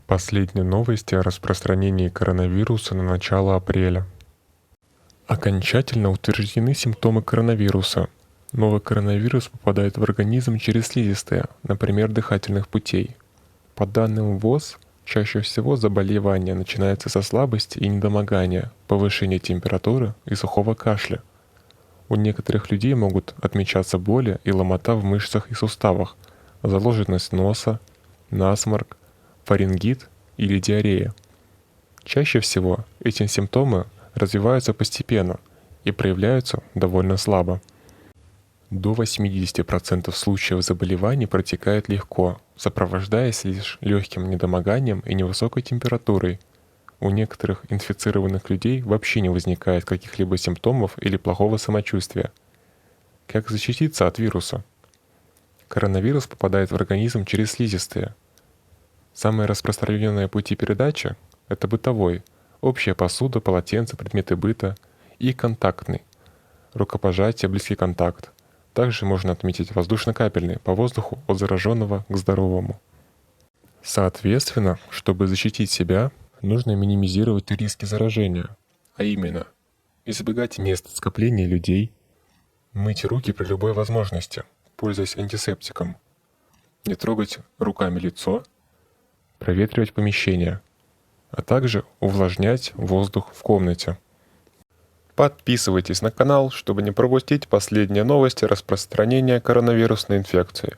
Последние новости о распространении коронавируса на начало апреля. Окончательно утверждены симптомы коронавируса. Новый коронавирус попадает в организм через слизистые, например, дыхательных путей. По данным ВОЗ, чаще всего заболевание начинается со слабости и недомогания, повышения температуры и сухого кашля. У некоторых людей могут отмечаться боли и ломота в мышцах и суставах, заложенность носа, насморк, фарингит или диарея. Чаще всего эти симптомы развиваются постепенно и проявляются довольно слабо. До 80% случаев заболеваний протекает легко, сопровождаясь лишь легким недомоганием и невысокой температурой. У некоторых инфицированных людей вообще не возникает каких-либо симптомов или плохого самочувствия. Как защититься от вируса? Коронавирус попадает в организм через слизистые. Самые распространенные пути передачи – это бытовой, общая посуда, полотенца, предметы быта, и контактный, рукопожатие, близкий контакт. Также можно отметить воздушно-капельный по воздуху от зараженного к здоровому. Соответственно, чтобы защитить себя, нужно минимизировать риски заражения, а именно избегать мест скопления людей, мыть руки при любой возможности, пользуясь антисептиком, не трогать руками лицо, проветривать помещение, а также увлажнять воздух в комнате. Подписывайтесь на канал, чтобы не пропустить последние новости распространения коронавирусной инфекции.